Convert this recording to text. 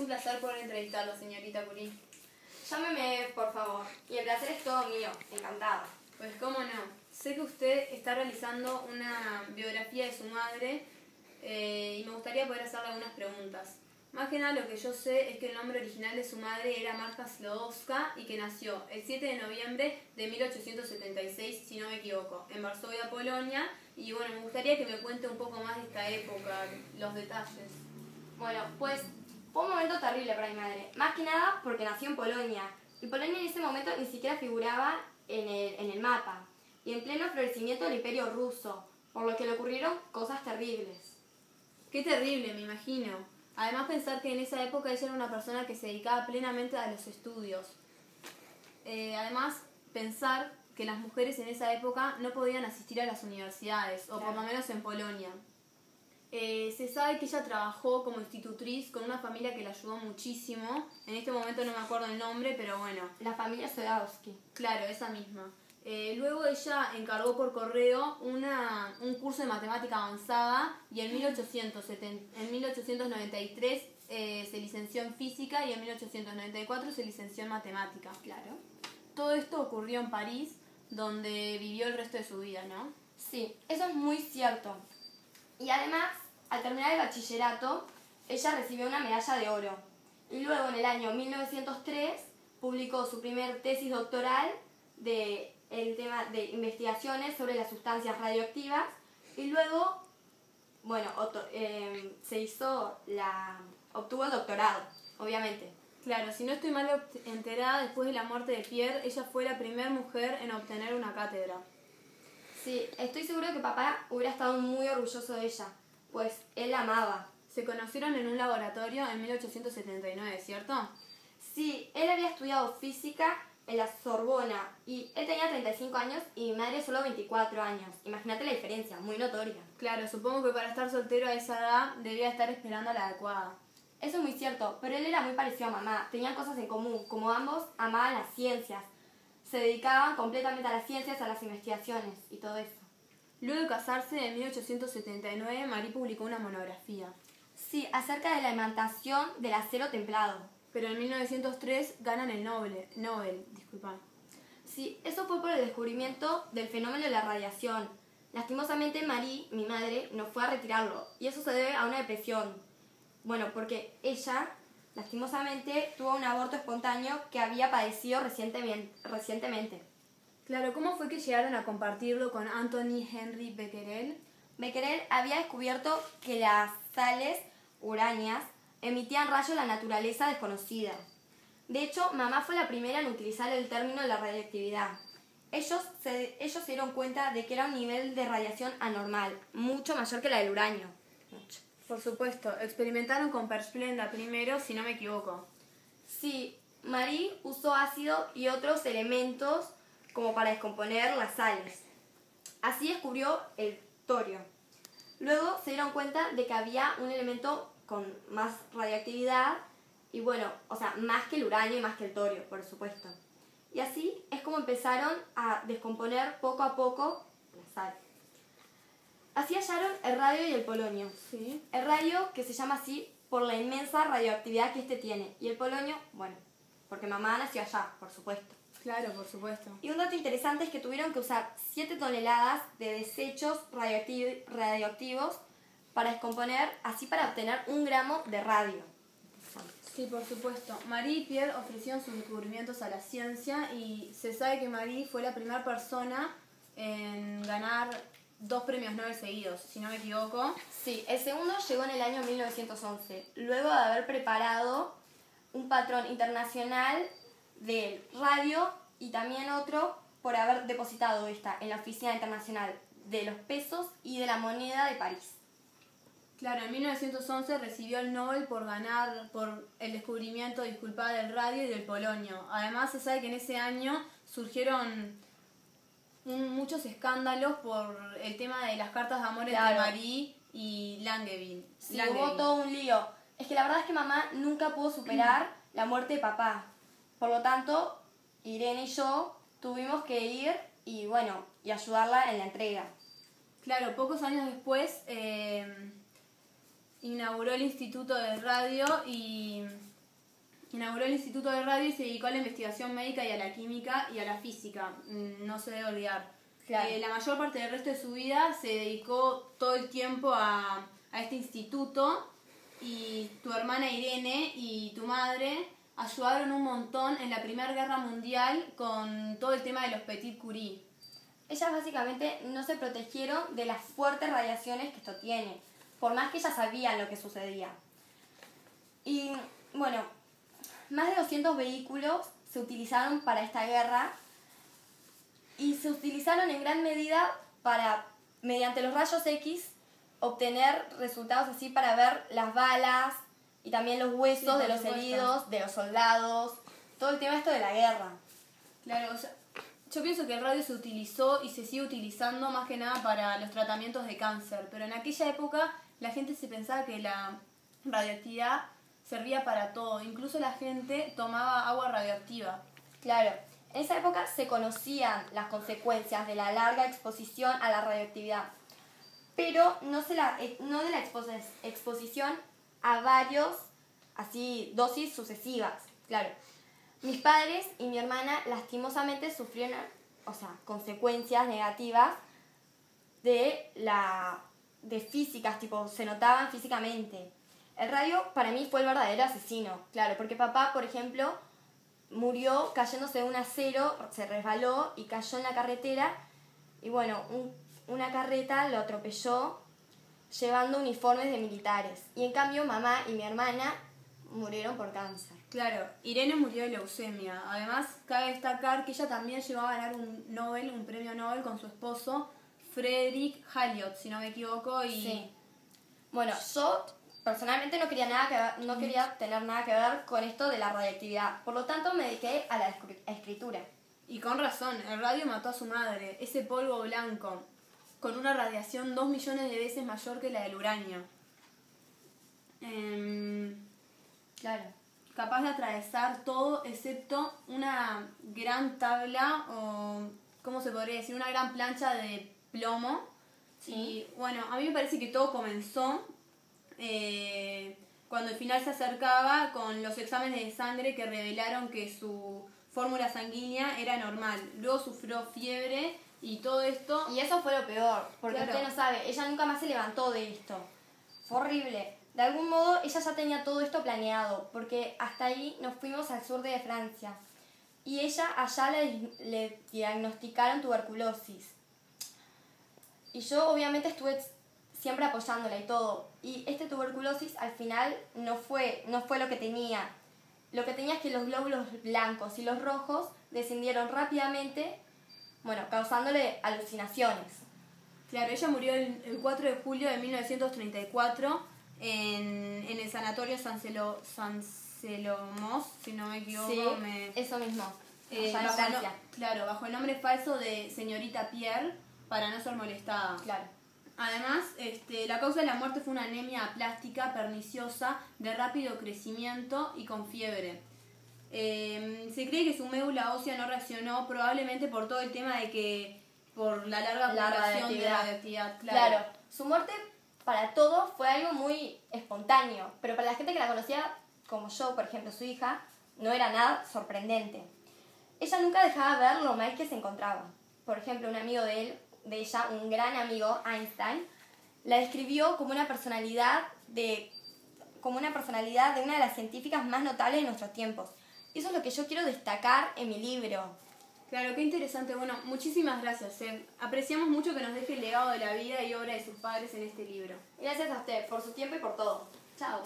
placer poder entrevistarlo, señorita Curie. Llámeme, por favor. Y el placer es todo mío. Encantada. Pues cómo no. Sé que usted está realizando una biografía de su madre y me gustaría poder hacerle algunas preguntas. Más que nada lo que yo sé es que el nombre original de su madre era Marta Slodowska y que nació el 7 de noviembre de 1876, si no me equivoco, en Varsovia, Polonia. Y bueno, me gustaría que me cuente un poco más de esta época, los detalles. Bueno, pues fue un momento terrible para mi madre. Más que nada porque nació en Polonia. Y Polonia en ese momento ni siquiera figuraba en el mapa. Y en pleno florecimiento del Imperio Ruso, por lo que le ocurrieron cosas terribles. Qué terrible, me imagino. Además, pensar que en esa época ella era una persona que se dedicaba plenamente a los estudios. Además, pensar que las mujeres en esa época no podían asistir a las universidades, o por lo menos en Polonia. Se sabe que ella trabajó como institutriz con una familia que la ayudó muchísimo. En este momento no me acuerdo el nombre, pero bueno. La familia Slodowski. Claro, esa misma. Luego ella encargó por correo un curso de matemática avanzada y en 1893 se licenció en física y en 1894 se licenció en matemática. Claro. Todo esto ocurrió en París, donde vivió el resto de su vida, ¿no? Sí, eso es muy cierto. Y además, al terminar el bachillerato, ella recibió una medalla de oro. Y luego, en el año 1903, publicó su primer tesis doctoral el tema de investigaciones sobre las sustancias radioactivas y luego, bueno, obtuvo el doctorado, obviamente. Claro, si no estoy mal enterada, después de la muerte de Pierre, ella fue la primera mujer en obtener una cátedra. Sí, estoy segura que papá hubiera estado muy orgulloso de ella, pues él la amaba. Se conocieron en un laboratorio en 1879, ¿cierto? Sí, él había estudiado física en la Sorbona y él tenía 35 años y mi madre solo 24 años. Imagínate la diferencia, muy notoria. Claro, supongo que para estar soltero a esa edad debía estar esperando a la adecuada. Eso es muy cierto, pero él era muy parecido a mamá. Tenían cosas en común, como ambos amaban las ciencias. Se dedicaban completamente a las ciencias, a las investigaciones y todo eso. Luego de casarse, en 1879, Marie publicó una monografía. Sí, acerca de la imantación del acero templado. Pero en 1903 ganan el Nobel, disculpa. Sí, eso fue por el descubrimiento del fenómeno de la radiación. Lastimosamente, Marie, mi madre, no fue a retirarlo, y eso se debe a una depresión. Bueno, porque ella, lastimosamente, tuvo un aborto espontáneo que había padecido recientemente. Claro, ¿cómo fue que llegaron a compartirlo con Anthony Henry Becquerel? Becquerel había descubierto que las sales uráneas emitían rayos de la naturaleza desconocida. De hecho, mamá fue la primera en utilizar el término de la radioactividad. Ellos se dieron cuenta de que era un nivel de radiación anormal, mucho mayor que la del uranio. Mucho. Por supuesto, experimentaron con persplenda primero, si no me equivoco. Sí, Marie usó ácido y otros elementos como para descomponer las sales. Así descubrió el torio. Luego se dieron cuenta de que había un elemento con más radioactividad y bueno, o sea, más que el uranio y más que el torio, por supuesto. Y así es como empezaron a descomponer poco a poco la sal. Así hallaron el radio y el polonio. Sí. El radio, que se llama así por la inmensa radioactividad que este tiene, y el polonio, bueno, porque mamá nació allá, por supuesto. Claro, por supuesto. Y un dato interesante es que tuvieron que usar 7 toneladas de desechos radioactivos para descomponer, así para obtener 1 gramo de radio. Sí, por supuesto. Marie y Pierre ofrecieron sus descubrimientos a la ciencia y se sabe que Marie fue la primera persona en ganar 2 premios Nobel seguidos, si no me equivoco. Sí, el segundo llegó en el año 1911, luego de haber preparado un patrón internacional del radio y también otro por haber depositado esta en la Oficina Internacional de los Pesos y de la Moneda de París. Claro, en 1911 recibió el Nobel por el descubrimiento, del radio y del polonio. Además, se sabe que en ese año surgieron muchos escándalos por el tema de las cartas de amor entre Marie y Langevin. Sí, hubo todo un lío. Es que la verdad es que mamá nunca pudo superar la muerte de papá. Por lo tanto, Irene y yo tuvimos que ir y ayudarla en la entrega. Claro, pocos años después inauguró el Instituto de Radio y Inauguró el Instituto de Radio y se dedicó a la investigación médica y a la química y a la física. No se debe olvidar. Claro. La mayor parte del resto de su vida se dedicó todo el tiempo a este instituto, y tu hermana Irene y tu madre ayudaron un montón en la Primera Guerra Mundial con todo el tema de los Petit Curie. Ellas básicamente no se protegieron de las fuertes radiaciones que esto tiene, por más que ellas sabían lo que sucedía. Y bueno, más de 200 vehículos se utilizaron para esta guerra y se utilizaron en gran medida para, mediante los rayos X, obtener resultados así para ver las balas y también los huesos Sí, de los supuesto. heridos, de los soldados, todo el tema esto de la guerra. Claro, o sea, yo pienso que el radio se utilizó y se sigue utilizando más que nada para los tratamientos de cáncer, pero en aquella época la gente se pensaba que la radioactividad servía para todo, incluso la gente tomaba agua radioactiva. Claro, en esa época se conocían las consecuencias de la larga exposición a la radioactividad, pero no de la exposición a varios, así, dosis sucesivas. Claro, mis padres y mi hermana lastimosamente sufrieron, consecuencias negativas de físicas, tipo, se notaban físicamente. El radio para mí fue el verdadero asesino, claro, porque papá, por ejemplo, murió cayéndose de un acero, se resbaló y cayó en la carretera y bueno, una carreta lo atropelló llevando uniformes de militares. Y en cambio mamá y mi hermana murieron por cáncer. Claro, Irene murió de leucemia. Además, cabe destacar que ella también llegó a ganar un premio Nobel con su esposo, Frederick Halliot, si no me equivoco. Y Sí. Bueno, yo personalmente no quería tener nada que ver con esto de la radioactividad. Por lo tanto, me dediqué a la escritura. Y con razón, el radio mató a su madre, ese polvo blanco, con una radiación 2 millones de veces mayor que la del uranio. Claro. Capaz de atravesar todo excepto una gran tabla o, ¿cómo se podría decir? Una gran plancha de plomo. Sí. Y bueno, a mí me parece que todo comenzó cuando el final se acercaba con los exámenes de sangre que revelaron que su fórmula sanguínea era normal. Luego sufrió fiebre y todo esto. Y eso fue lo peor, porque Claro. usted no sabe, ella nunca más se levantó de esto. Fue horrible. De algún modo ella ya tenía todo esto planeado, porque hasta ahí nos fuimos al sur de Francia. Y ella allá le diagnosticaron tuberculosis. Y yo obviamente estuve siempre apoyándola y todo. Y este tuberculosis al final no fue lo que tenía. Lo que tenía es que los glóbulos blancos y los rojos descendieron rápidamente, causándole alucinaciones. Claro, ella murió el 4 de julio de 1934 en el sanatorio San Celomos, si no me equivoco. Sí, eso mismo. Allá en Bajo Francia. bajo el nombre falso de señorita Pierre, para no ser molestada. Claro. Además, la causa de la muerte fue una anemia aplastica perniciosa de rápido crecimiento y con fiebre. Se cree que su médula ósea no reaccionó, probablemente por todo el tema de que por la larga acumulación de radioactividad. Claro, su muerte para todos fue algo muy espontáneo, pero para la gente que la conocía, como yo, por ejemplo, su hija, no era nada sorprendente. Ella nunca dejaba ver lo mal que se encontraba. Por ejemplo, un amigo de ella, un gran amigo, Einstein, la describió como una personalidad de una de las científicas más notables de nuestros tiempos. Y eso es lo que yo quiero destacar en mi libro. Claro, qué interesante. Bueno, muchísimas gracias. Apreciamos mucho que nos deje el legado de la vida y obra de sus padres en este libro. Gracias a usted por su tiempo y por todo. Chao.